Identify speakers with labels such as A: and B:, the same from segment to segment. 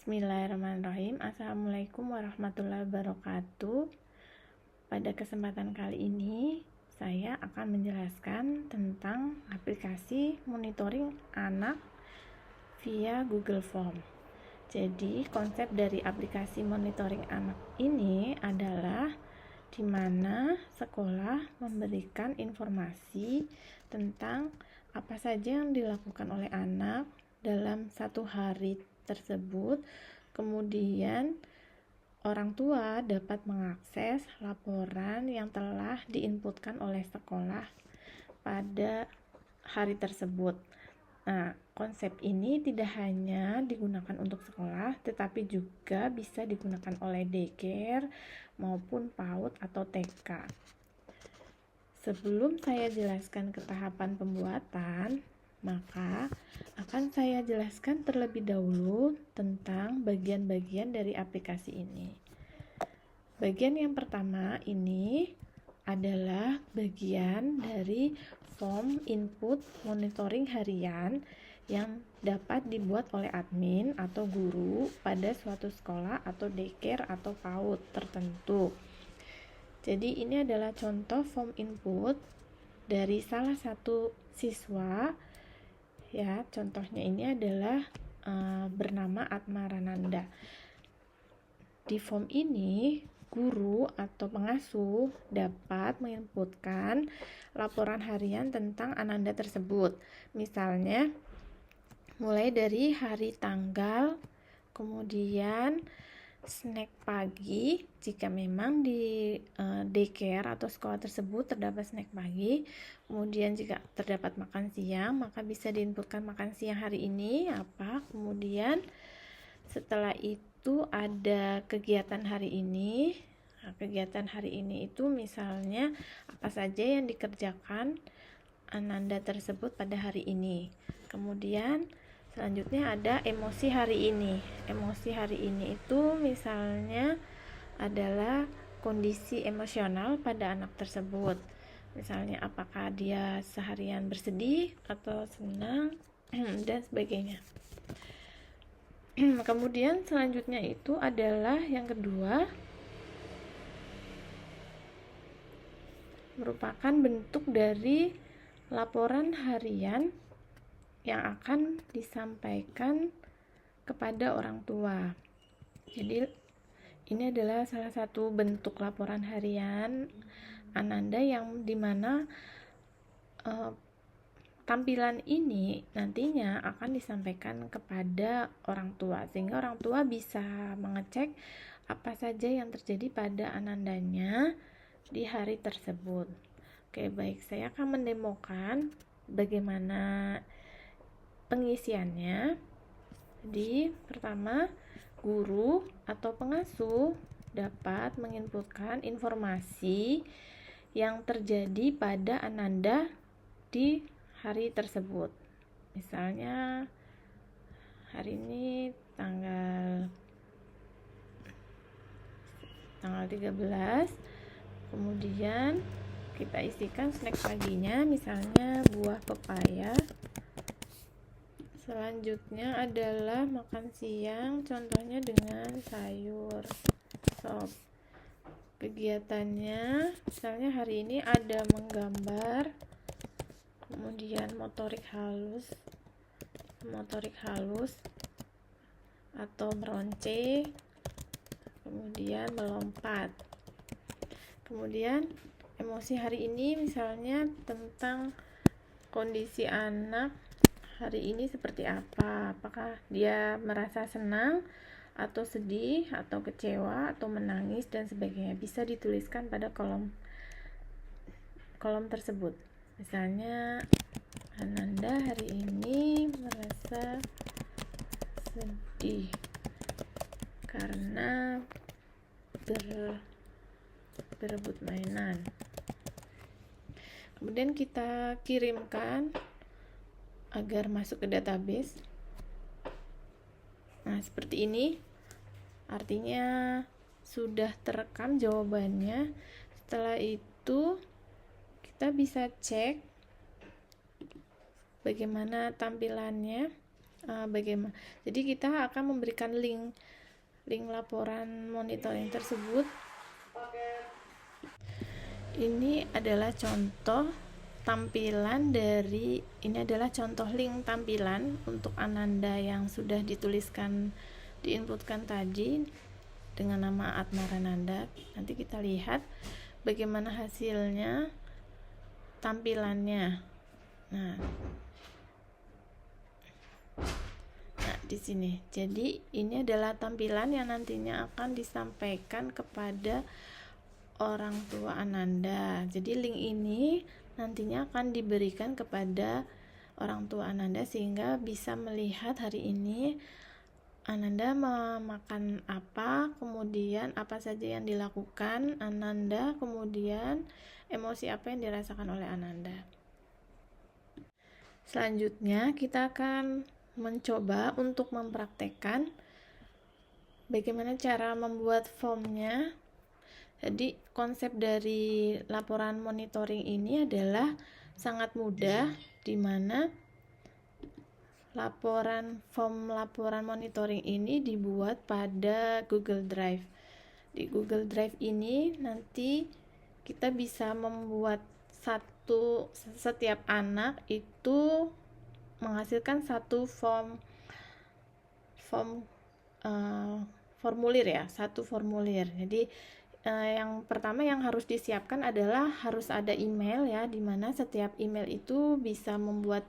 A: Bismillahirrahmanirrahim. Assalamualaikum warahmatullahi wabarakatuh. Pada kesempatan kali ini saya akan menjelaskan tentang aplikasi monitoring anak via Google Form. Jadi konsep dari aplikasi monitoring anak ini adalah di mana sekolah memberikan informasi tentang apa saja yang dilakukan oleh anak dalam satu hari tersebut. Kemudian orang tua dapat mengakses laporan yang telah diinputkan oleh sekolah pada hari tersebut. Nah, konsep ini tidak hanya digunakan untuk sekolah, tetapi juga bisa digunakan oleh daycare maupun PAUD atau TK. Sebelum saya jelaskan ke tahapan pembuatan, maka akan saya jelaskan terlebih dahulu tentang bagian-bagian dari aplikasi ini. Bagian yang pertama ini adalah bagian dari form input monitoring harian yang dapat dibuat oleh admin atau guru pada suatu sekolah atau daycare atau PAUD tertentu. Jadi ini adalah contoh form input dari salah satu siswa. Ya, contohnya ini adalah bernama Atmarananda. Di form ini, guru atau pengasuh dapat menginputkan laporan harian tentang Ananda tersebut. Misalnya, mulai dari hari tanggal, kemudian snack pagi, jika memang di daycare atau sekolah tersebut terdapat snack pagi. Kemudian jika terdapat makan siang, maka bisa diinputkan makan siang hari ini apa. Kemudian setelah itu ada kegiatan hari ini. Nah, kegiatan hari ini itu misalnya apa saja yang dikerjakan Ananda tersebut pada hari ini. Kemudian selanjutnya ada emosi hari ini. Emosi hari ini itu misalnya adalah kondisi emosional pada anak tersebut. Misalnya apakah dia seharian bersedih atau senang dan sebagainya. Kemudian selanjutnya itu adalah yang kedua, merupakan bentuk dari laporan harian yang akan disampaikan kepada orang tua. Jadi ini adalah salah satu bentuk laporan harian Ananda yang dimana tampilan ini nantinya akan disampaikan kepada orang tua, sehingga orang tua bisa mengecek apa saja yang terjadi pada Anandanya di hari tersebut. Oke, baik, saya akan mendemokan bagaimana pengisiannya. Jadi, pertama, guru atau pengasuh dapat menginputkan informasi yang terjadi pada Ananda di hari tersebut. Misalnya, hari ini tanggal 13, kemudian kita isikan snack paginya, misalnya buah pepaya. Selanjutnya adalah makan siang, contohnya dengan sayur sop. Kegiatannya misalnya hari ini ada menggambar, kemudian motorik halus atau meronce, kemudian melompat. Kemudian emosi hari ini misalnya tentang kondisi anak hari ini seperti apa, apakah dia merasa senang atau sedih atau kecewa atau menangis dan sebagainya, bisa dituliskan pada kolom tersebut. Misalnya Ananda hari ini merasa sedih karena berebut mainan. Kemudian kita kirimkan agar masuk ke database. Nah, seperti ini. Artinya sudah terekam jawabannya. Setelah itu kita bisa cek bagaimana tampilannya. bagaimana. Jadi kita akan memberikan link laporan monitoring tersebut. Ini adalah contoh link tampilan untuk Ananda yang sudah diinputkan tadi dengan nama Atmarananda. Nanti kita lihat bagaimana hasilnya, tampilannya. Nah, di sini. Jadi ini adalah tampilan yang nantinya akan disampaikan kepada orang tua Ananda. Jadi link ini nantinya akan diberikan kepada orang tua Ananda sehingga bisa melihat hari ini Ananda memakan apa, kemudian apa saja yang dilakukan Ananda, kemudian emosi apa yang dirasakan oleh Ananda. Selanjutnya kita akan mencoba untuk mempraktekkan bagaimana cara membuat formnya. Jadi konsep dari laporan monitoring ini adalah sangat mudah, di mana form laporan monitoring ini dibuat pada Google Drive. Di Google Drive ini nanti kita bisa membuat setiap anak itu menghasilkan satu formulir ya, satu formulir. Jadi yang pertama yang harus disiapkan adalah harus ada email ya, dimana setiap email itu bisa membuat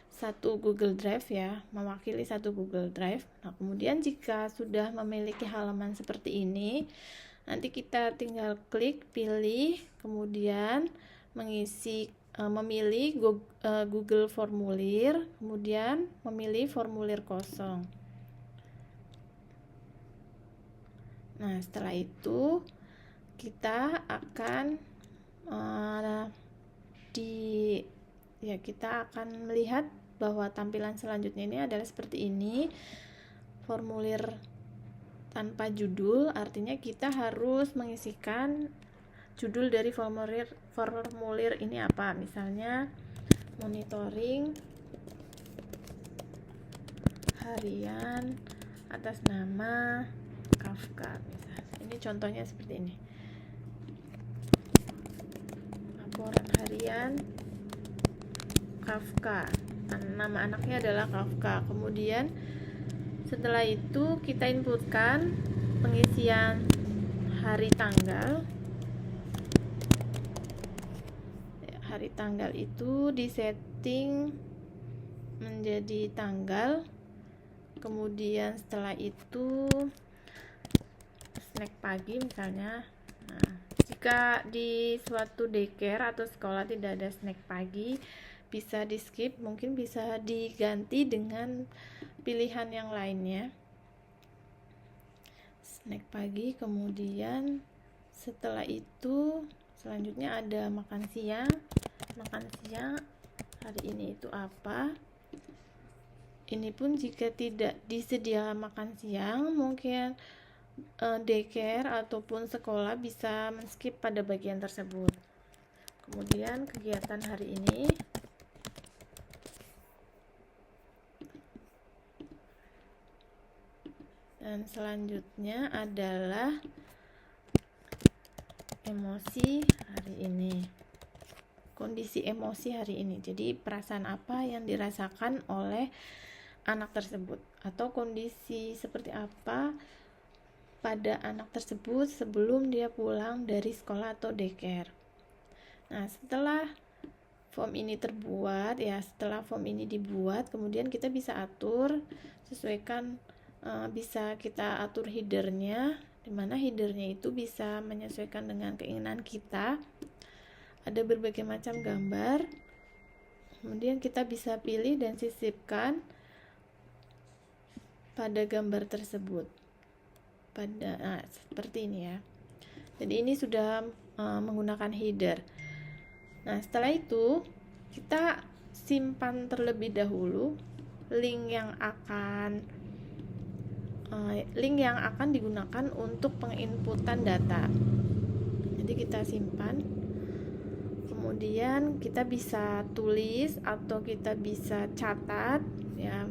A: satu Google Drive ya, mewakili satu Google Drive. Nah, kemudian jika sudah memiliki halaman seperti ini, nanti kita tinggal klik, pilih, kemudian memilih Google Formulir, kemudian memilih formulir kosong. Nah, setelah itu kita akan kita akan melihat bahwa tampilan selanjutnya ini adalah seperti ini. Formulir tanpa judul, artinya kita harus mengisikan judul dari formulir ini apa. Misalnya monitoring harian atas nama Kafka. Misalnya. Ini contohnya seperti ini. Laporan harian Kafka. Nama anaknya adalah Kafka. Kemudian setelah itu kita inputkan pengisian hari tanggal. Hari tanggal itu disetting menjadi tanggal. Kemudian setelah itu snack pagi misalnya. Nah, jika di suatu daycare atau sekolah tidak ada snack pagi, bisa di skip, mungkin bisa diganti dengan pilihan yang lainnya. Snack pagi, kemudian setelah itu selanjutnya ada makan siang. Makan siang hari ini itu apa? Ini pun jika tidak disediakan makan siang, mungkin daycare ataupun sekolah bisa men-skip pada bagian tersebut. Kemudian kegiatan hari ini, dan selanjutnya adalah emosi hari ini. Kondisi emosi hari ini. Jadi perasaan apa yang dirasakan oleh anak tersebut, atau kondisi seperti apa pada anak tersebut sebelum dia pulang dari sekolah atau daycare. Nah, setelah form ini dibuat, kemudian kita bisa atur, sesuaikan, bisa kita atur headernya, dimana headernya itu bisa menyesuaikan dengan keinginan kita. Ada berbagai macam gambar, kemudian kita bisa pilih dan sisipkan pada gambar tersebut. Seperti ini ya. Jadi ini sudah menggunakan header. Nah, setelah itu kita simpan terlebih dahulu link yang akan digunakan untuk penginputan data. Jadi kita simpan, kemudian kita bisa tulis atau kita bisa catat ya.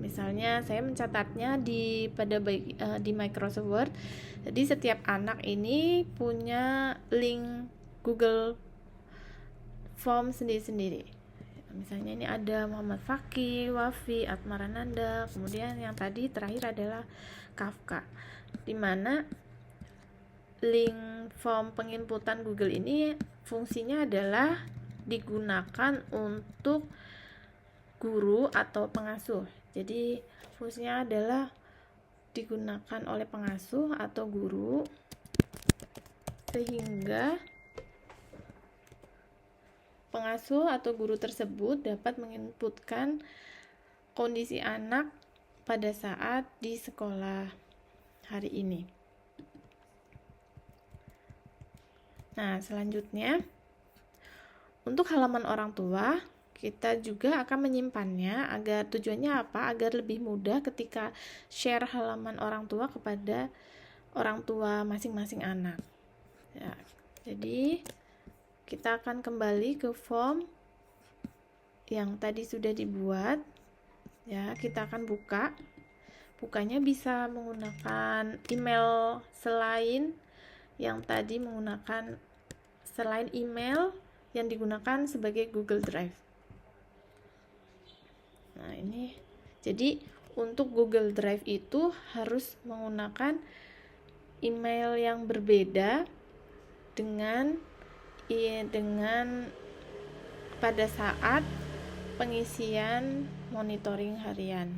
A: Misalnya saya mencatatnya di Microsoft Word. Jadi setiap anak ini punya link Google Form sendiri-sendiri. Misalnya ini ada Muhammad Fakih, Wafi, Atmarananda, kemudian yang tadi terakhir adalah Kafka, di mana link form penginputan Google ini fungsinya adalah digunakan untuk guru atau pengasuh. Jadi fungsinya adalah digunakan oleh pengasuh atau guru, sehingga pengasuh atau guru tersebut dapat menginputkan kondisi anak pada saat di sekolah hari ini. Nah, selanjutnya untuk halaman orang tua, kita juga akan menyimpannya agar tujuannya apa? Agar lebih mudah ketika share halaman orang tua kepada orang tua masing-masing anak. Ya, jadi kita akan kembali ke form yang tadi sudah dibuat. Ya, kita akan buka. Bukanya bisa menggunakan email selain email yang digunakan sebagai Google Drive. Nah, ini jadi untuk Google Drive itu harus menggunakan email yang berbeda dengan pada saat pengisian monitoring harian.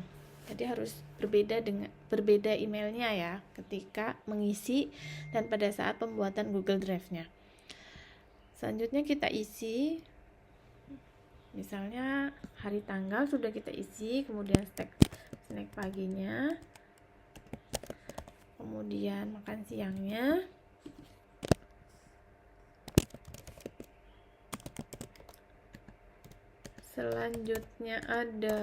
A: Jadi harus berbeda emailnya ya ketika mengisi dan pada saat pembuatan Google Drive-nya. Selanjutnya kita isi, misalnya hari tanggal sudah kita isi, kemudian snack paginya, kemudian makan siangnya, selanjutnya ada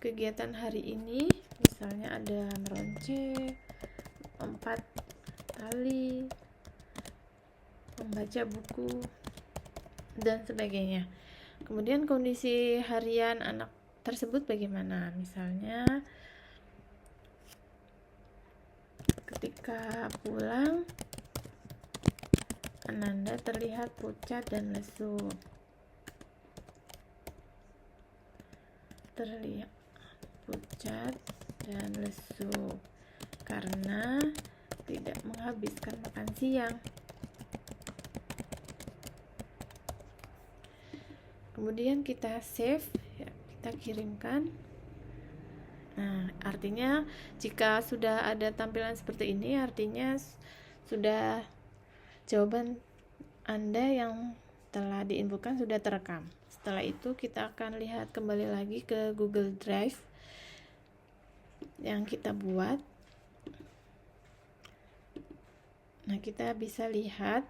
A: kegiatan hari ini, misalnya ada meronce, 4 kali, membaca buku, dan sebagainya. Kemudian kondisi harian anak tersebut bagaimana? Misalnya ketika pulang, Ananda terlihat pucat dan lesu. Terlihat pucat dan lesu karena tidak menghabiskan makan siang. Kemudian kita save, ya, kita kirimkan. Nah, artinya jika sudah ada tampilan seperti ini, artinya sudah jawaban Anda yang telah diinputkan sudah terekam. Setelah itu kita akan lihat kembali lagi ke Google Drive yang kita buat. Nah, kita bisa lihat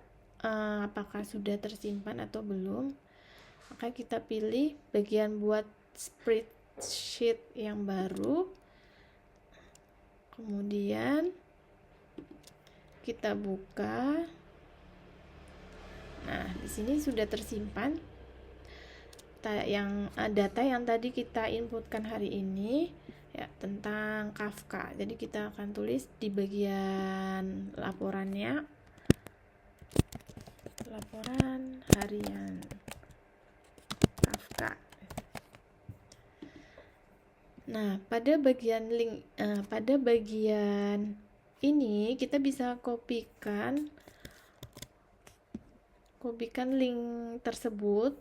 A: apakah sudah tersimpan atau belum. Maka kita pilih bagian buat spreadsheet yang baru. Kemudian kita buka. Nah, di sini sudah tersimpan data yang tadi kita inputkan hari ini, ya, tentang Kafka. Jadi kita akan tulis di bagian laporannya, laporan harian Kafka. Nah, pada bagian ini kita bisa kopikan link tersebut.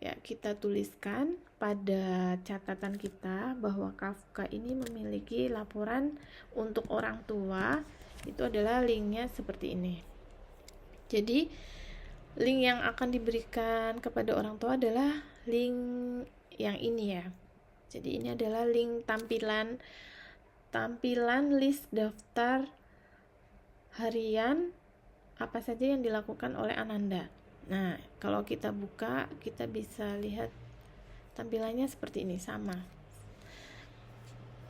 A: Ya, kita tuliskan pada catatan kita bahwa Kafka ini memiliki laporan untuk orang tua. Itu adalah linknya seperti ini. Jadi link yang akan diberikan kepada orang tua adalah link yang ini ya. Jadi ini adalah link tampilan list daftar harian apa saja yang dilakukan oleh Ananda. Nah, kalau kita buka, kita bisa lihat tampilannya seperti ini, sama.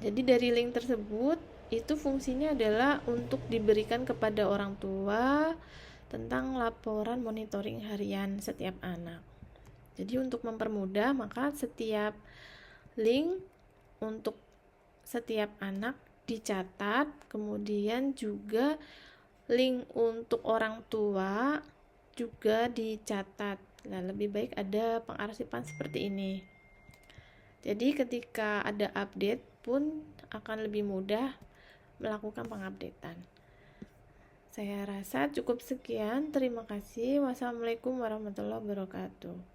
A: Jadi dari link tersebut, itu fungsinya adalah untuk diberikan kepada orang tua tentang laporan monitoring harian setiap anak. Jadi untuk mempermudah, maka setiap link untuk setiap anak dicatat, kemudian juga link untuk orang tua juga dicatat. Nah, lebih baik ada pengarsipan seperti ini. Jadi ketika ada update pun akan lebih mudah melakukan pengupdatean. Saya rasa cukup sekian. Terima kasih. Wassalamualaikum warahmatullahi wabarakatuh.